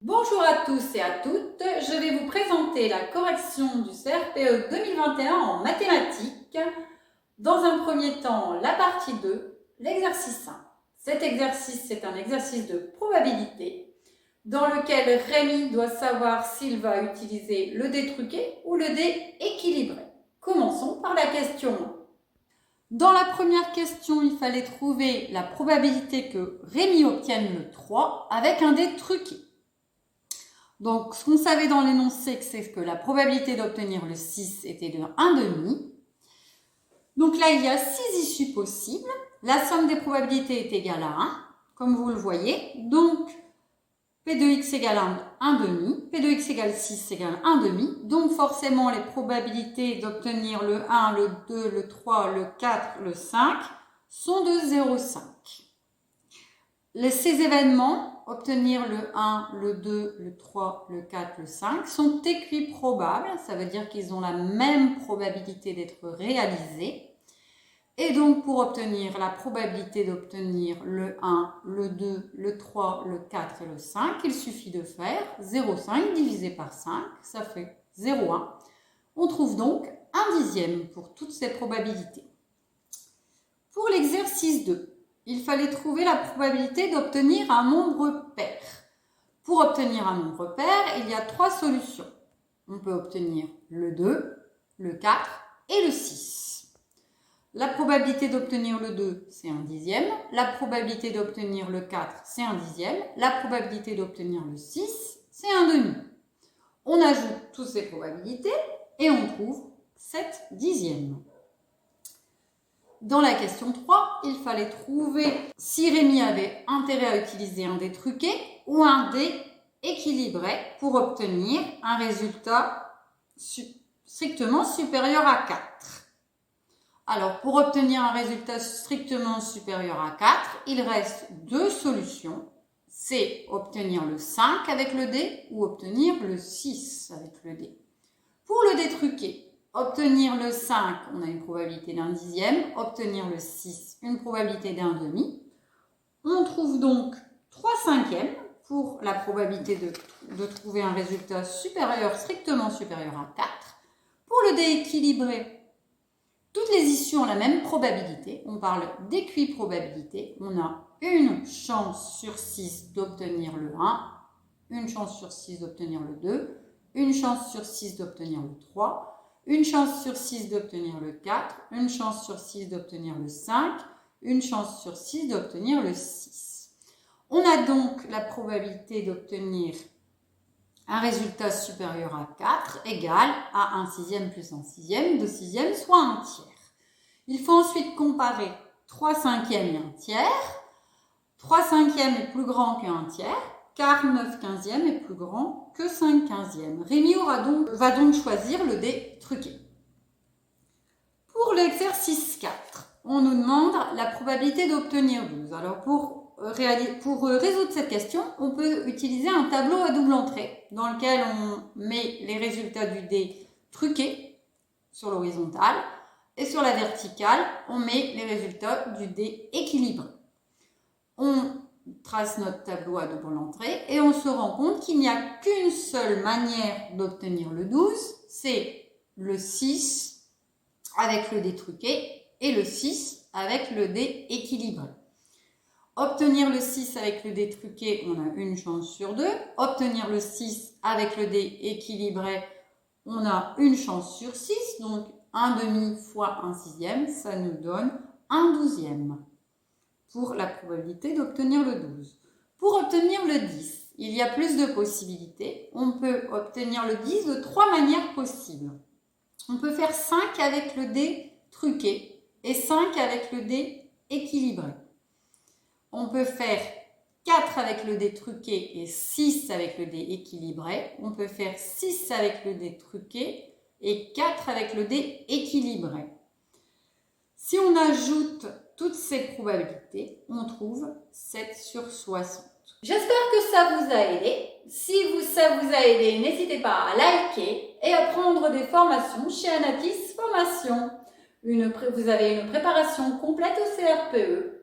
Bonjour à tous et à toutes, je vais vous présenter la correction du CRPE 2021 en mathématiques. Dans un premier temps, la partie 2, l'exercice 1. Cet exercice est un exercice de probabilité dans lequel Rémi doit savoir s'il va utiliser le dé truqué ou le dé équilibré. Commençons par la question 1. Dans la première question, il fallait trouver la probabilité que Rémi obtienne le 3 avec un dé truqué. Donc, ce qu'on savait dans l'énoncé, c'est que la probabilité d'obtenir le 6 était de 1,5. Donc là, il y a 6 issues possibles. La somme des probabilités est égale à 1, comme vous le voyez. Donc, P de x égale 1,5, P de x égale 6 égale 1,5. Donc, forcément, les probabilités d'obtenir le 1, le 2, le 3, le 4, le 5 sont de 0,5. Ces événements, obtenir le 1, le 2, le 3, le 4, le 5, sont équiprobables. Ça veut dire qu'ils ont la même probabilité d'être réalisés. Et donc, pour obtenir la probabilité d'obtenir le 1, le 2, le 3, le 4 et le 5, il suffit de faire 0,5 divisé par 5, ça fait 0,1. On trouve donc 1/10 pour toutes ces probabilités. Pour l'exercice 2, il fallait trouver la probabilité d'obtenir un nombre pair. Pour obtenir un nombre pair, il y a 3 solutions. On peut obtenir le 2, le 4 et le 6. La probabilité d'obtenir le 2, c'est 1/10. La probabilité d'obtenir le 4, c'est 1/10. La probabilité d'obtenir le 6, c'est 1/2. On ajoute toutes ces probabilités et on trouve 7/10. Dans la question 3, il fallait trouver si Rémi avait intérêt à utiliser un dé truqué ou un dé équilibré pour obtenir un résultat strictement supérieur à 4. Alors, pour obtenir un résultat strictement supérieur à 4, il reste 2 solutions. C'est obtenir le 5 avec le dé ou obtenir le 6 avec le dé. Pour le dé truqué, obtenir le 5, on a une probabilité d'1/10. Obtenir le 6, une probabilité d'1/2. On trouve donc 3/5 pour la probabilité de trouver un résultat strictement supérieur à 4. Pour le dé équilibré, toutes les issues ont la même probabilité. On parle d'équiprobabilité. On a une chance sur 6 d'obtenir le 1, une chance sur 6 d'obtenir le 2, une chance sur 6 d'obtenir le 3, une chance sur 6 d'obtenir le 4, une chance sur 6 d'obtenir le 5, une chance sur 6 d'obtenir le 6. On a donc la probabilité d'obtenir un résultat supérieur à 4 égale à 1/6 plus 1/6, 2/6, soit 1/3. Il faut ensuite comparer 3/5 et 1/3. 3/5 est plus grand que 1/3, car 9/15 est plus grand que 5/15. Rémi va donc choisir le dé truqué. Pour l'exercice 4, on nous demande la probabilité d'obtenir 12. Alors pour résoudre cette question, on peut utiliser un tableau à double entrée dans lequel on met les résultats du dé truqué sur l'horizontale et sur la verticale, on met les résultats du dé équilibré. On trace notre tableau à double entrée et on se rend compte qu'il n'y a qu'une seule manière d'obtenir le 12, c'est le 6 avec le dé truqué et le 6 avec le dé équilibré. Obtenir le 6 avec le dé truqué, on a une chance sur 2. Obtenir le 6 avec le dé équilibré, on a une chance sur 6. Donc 1/2 fois 1/6, ça nous donne 1/12 pour la probabilité d'obtenir le 12. Pour obtenir le 10, il y a plus de possibilités. On peut obtenir le 10 de 3 manières possibles. On peut faire 5 avec le dé truqué et 5 avec le dé équilibré. On peut faire 4 avec le dé truqué et 6 avec le dé équilibré. On peut faire 6 avec le dé truqué et 4 avec le dé équilibré. Si on ajoute toutes ces probabilités, on trouve 7 sur 60. J'espère que ça vous a aidé. Si ça vous a aidé, n'hésitez pas à liker et à prendre des formations chez Anatis Formation. Vous avez une préparation complète au CRPE.